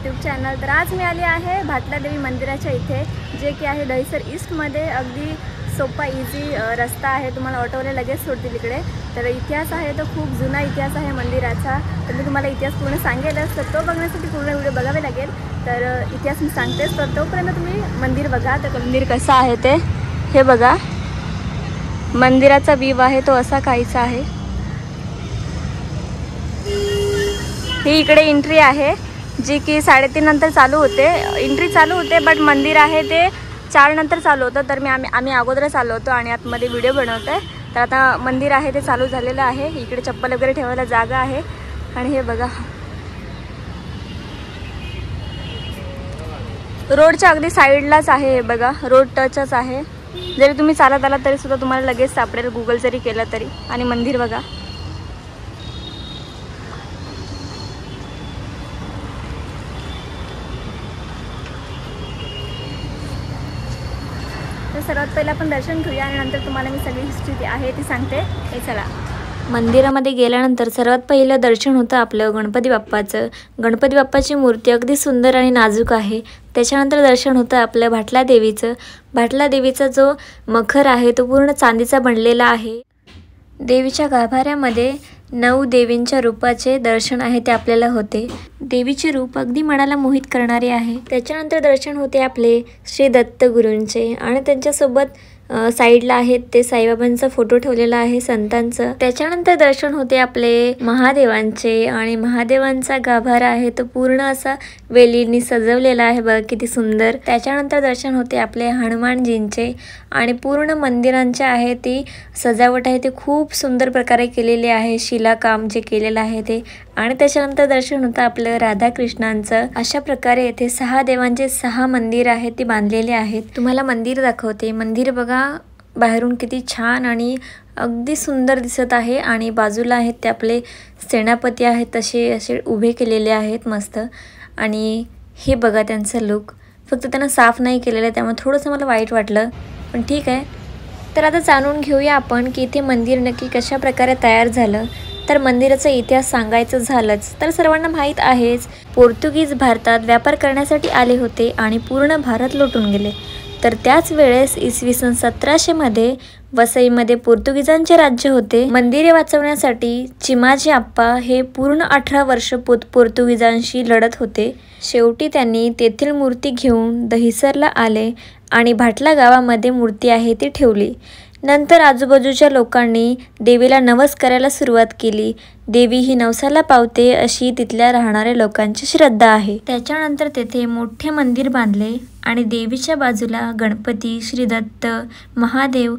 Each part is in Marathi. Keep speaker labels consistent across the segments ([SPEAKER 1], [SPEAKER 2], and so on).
[SPEAKER 1] YouTube channel. तर आज मी आली आहे भाटला देवी मंदिराच्या इथे, जे की आहे दहिसर ईस्टमध्ये। अगदी सोपा इझी रस्ता आहे, तुम्हाला ऑटोवाले लगेच सोडतील इकडे। तर इतिहास आहे तो खूप जुना इतिहास आहे मंदिराचा। तर मी तुम्हाला इतिहास पूर्ण सांगेलच, तर तो बघण्यासाठी पूर्ण व्हिडिओ बघावे लागेल। तर इतिहास मी सांगतेच, तर तोपर्यंत तुम्ही मंदिर बघा। तर मंदिर कसं आहे ते हे बघा। मंदिराचा व्ह्यू आहे तो असा काहीसा आहे। ही इकडे एंट्री आहे, जी की 3:30 नंतर चालू होते। एंट्री चालू होते, बट मंदिर आहे ते 4 नंतर चालू होतं। तर आम्ही अगोदरच आलो होतो आणि आतमध्ये व्हिडिओ बनवतोय। तर आता मंदिर आहे ते चालू झालेलं आहे। इकडे चप्पल वगैरे ठेवायला जागा आहे। आणि हे बघा, रोडच्या अगदी साईडलाच आहे। हे बघा, रोड टचच आहे। जरी तुम्ही चालत आला तरी सुद्धा तुम्हाला लगेच सापडेल, गुगल जरी केलं तरी। आणि मंदिर बघा, तर सर्वात पहिला आपण दर्शन घेऊया आणि नंतर तुम्हाला मी सगळी हिस्ट्री आहे ती सांगते। हे चला। मंदिरामध्ये गेल्यानंतर सर्वात पहिलं दर्शन होतं आपलं गणपती बाप्पाचं। गणपती बाप्पाची मूर्ती अगदी सुंदर आणि नाजूक आहे। त्याच्यानंतर दर्शन होतं आपलं भाटला देवीचं। भाटला देवीचा जो मखर आहे तो पूर्ण चांदीचा बनलेला आहे। देवीच्या गाभाऱ्यामध्ये 9 देवींच्या रूपाचे दर्शन आहे ते आपल्याला होते। देवीचे रूप अगदी मनाला मोहित करणारे आहे। त्याच्यानंतर दर्शन होते आपले श्री दत्त गुरूंचे आणि त्यांच्यासोबत साईडला आहेत ते साईबाबांचा फोटो ठेवलेला आहे संतांचं। त्याच्यानंतर दर्शन होते आपले महादेवांचे आणि महादेवांचा गाभारा आहे तो पूर्ण असा वेलींनी सजवलेला आहे, बघा किती सुंदर। त्याच्यानंतर दर्शन होते आपले हनुमानजींचे आणि पूर्ण मंदिरांचे आहे ती सजावट आहे ते खूप सुंदर प्रकारे केलेले आहे, शिलाकाम जे केलेलं आहे ते। आणि त्याच्यानंतर दर्शन होतं आपलं राधाकृष्णांचं। अशा प्रकारे येथे 6 देवांचे 6 मंदिर आहेत ते बांधलेले आहेत। तुम्हाला मंदिर दाखवते। मंदिर बघा बाहेरून किती छान आणि अगदी सुंदर दिसत आहे। आणि बाजूला आहेत ते आपले सेनापती आहेत, तसे असे उभे केलेले आहेत मस्त। आणि हे बघा त्यांचं लुक, फक्त त्यांना साफ नाही केलेलं आहे त्यामुळे थोडंसं मला वाईट वाटलं, पण ठीक आहे। तर आता जाणून घेऊया आपण की इथे मंदिर नक्की कशा प्रकारे तयार झालं। तर मंदिराचा इतिहास सांगायचं झालंच तर सर्वांना माहीत आहेच, पोर्तुगीज भारतात व्यापार करण्यासाठी आले होते आणि पूर्ण भारत लुटून गेले। तर त्याच वेळेस इसवी सन 1700 मध्ये वसईमध्ये पोर्तुगीजांचे राज्य होते। मंदिरे वाचवण्यासाठी चिमाजी आप्पा हे पूर्ण 18 वर्ष पोर्तुगीजांशी लढत होते। शेवटी त्यांनी तेथील मूर्ती घेऊन दहिसरला आले आणि भाटला गावामध्ये मूर्ती आहे ती ठेवली। नंतर आजूबाजूच्या लोकांनी देवीला नवस करायला सुरुवात केली। देवी ही नवसाला पावते अशी तिथल्या राहणाऱ्या लोकांची श्रद्धा आहे। त्याच्यानंतर तेथे मोठे मंदिर बांधले आणि देवीच्या बाजूला गणपती, श्री दत्त, महादेव,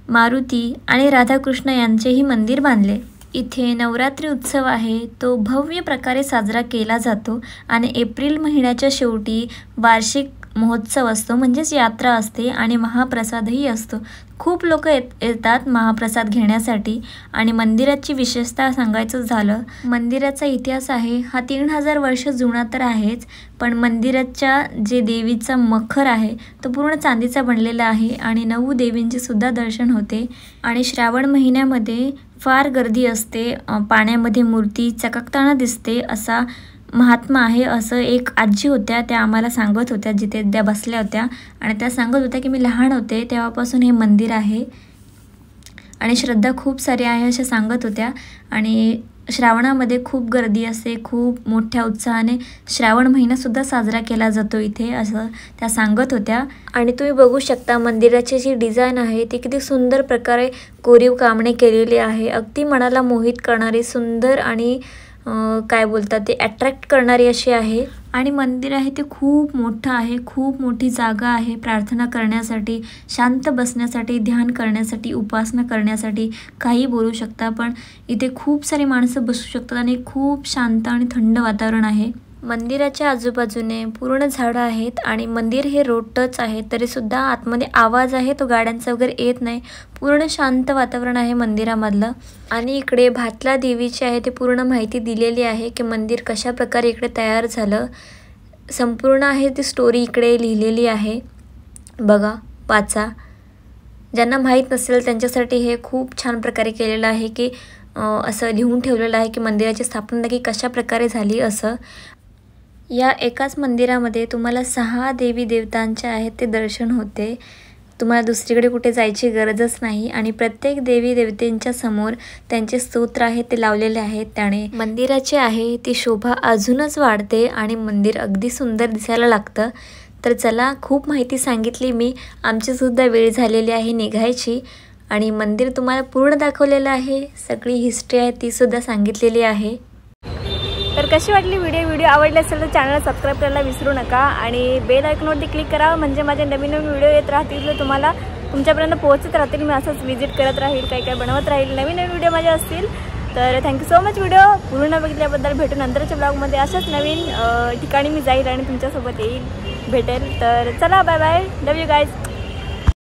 [SPEAKER 1] मारुती आणि राधाकृष्ण यांचेही मंदिर बांधले। इथे नवरात्री उत्सव आहे तो भव्य प्रकारे साजरा केला जातो आणि एप्रिल महिन्याच्या शेवटी वार्षिक महोत्सव असतो, म्हणजेच यात्रा असते आणि महाप्रसादही असतो। खूप लोक येतात महाप्रसाद घेण्यासाठी। आणि मंदिराची विशेषता सांगायचं झालं, मंदिराचा इतिहास आहे हा 3000 वर्ष जुना तर आहेच, पण मंदिराच्या जे देवीचा मखर आहे तो पूर्ण चांदीचा बनलेला आहे आणि 9 देवींचे सुद्धा दर्शन होते। आणि श्रावण महिन्यामध्ये फार गर्दी असते, पाण्यामध्ये मूर्ती चकाकताना दिसते असा महात्मा आहे, असं एक आजी होत्या त्या आम्हाला सांगत होत्या, जिथे त्या बसल्या होत्या। आणि त्या सांगत होत्या की मी लहान होते तेव्हापासून हे मंदिर आहे आणि श्रद्धा खूप सारी आहे अशा सांगत होत्या। आणि श्रावणामध्ये खूप गर्दी असते, खूप मोठ्या उत्साहाने श्रावण महिनासुद्धा साजरा केला जातो इथे, असं त्या सांगत होत्या। आणि तुम्ही बघू शकता मंदिराची जी डिझाईन आहे ती किती सुंदर प्रकारे कोरीव कामणे केलेली आहे, अगदी मनाला मोहित करणारी सुंदर आणि काय बोलतात ते अट्रॅक्ट करणारी अशी आहे। आणि मंदिर आहे ते खूप मोठं आहे, खूप मोठी जागा आहे प्रार्थना करण्यासाठी, शांत बसण्यासाठी, ध्यान करण्यासाठी, उपासना करण्यासाठी, काही बोलू शकता, पण इथे खूप सारी माणसं बसू शकतात आणि खूप शांत आणि थंड वातावरण आहे। मंदिराच्या आजूबाजूने पूर्ण झाडं आहेत आणि मंदिर हे रोड टच आहे, तरी सुद्धा आतमध्ये आवाज आहे तो गाड्यांचा वगैरे येत नाही, पूर्ण शांत वातावरण आहे मंदिरामधलं। आणि इकडे भाटला देवीची आहे ते पूर्ण माहिती दिलेली आहे की मंदिर कशा प्रकारे इकडे तयार झालं, संपूर्ण आहे ती स्टोरी इकडे लिहिलेली आहे, बघा वाचा। ज्यांना माहीत नसेल त्यांच्यासाठी हे खूप छान प्रकारे केलेलं आहे की असं लिहून ठेवलेलं आहे की मंदिराची स्थापना नक्की कशा प्रकारे झाली असं। या एकाच मंदिरामध्ये तुम्हाला 6 देवी देवतांचे आहेत ते दर्शन होते। तुम्हाला दुसरीकडे कुठे जायची गरजच नाही आणि प्रत्येक देवी देवतेंच्या समोर त्यांचे स्तोत्र आहे ते लावलेले आहेत। त्याने मंदिराची आहे ती शोभा अजूनच वाढते आणि मंदिर अगदी सुंदर दिसायला लागतं। तर चला, खूप माहिती सांगितली मी, आमची सुद्धा वेळ झालेली आहे निघायची आणि मंदिर तुम्हाला पूर्ण दाखवलेलं आहे, सगळी हिस्ट्री आहे ती सुद्धा सांगितलेली आहे। तर कशी वाटली व्हिडिओ आवडली असेल तर चॅनल सबस्क्राईब करायला विसरू नका आणि बेल आयकॉनवरती क्लिक करा, म्हणजे माझे नवीन व्हिडिओ येत राहतील तर तुम्हाला तुमच्यापर्यंत पोहोचत राहतील। मी असंच विजिट करत राहील, काही बनवत राहील, नवीन व्हिडिओ माझे असतील। तर थँक्यू सो मच व्हिडिओ पूर्ण बघितल्याबद्दल। भेटू नंतरच्या ब्लॉगमध्ये अशाच नवीन ठिकाणी मी जाईल आणि तुमच्यासोबत येईल, भेटेल। तर चला, bye bye, love you guys.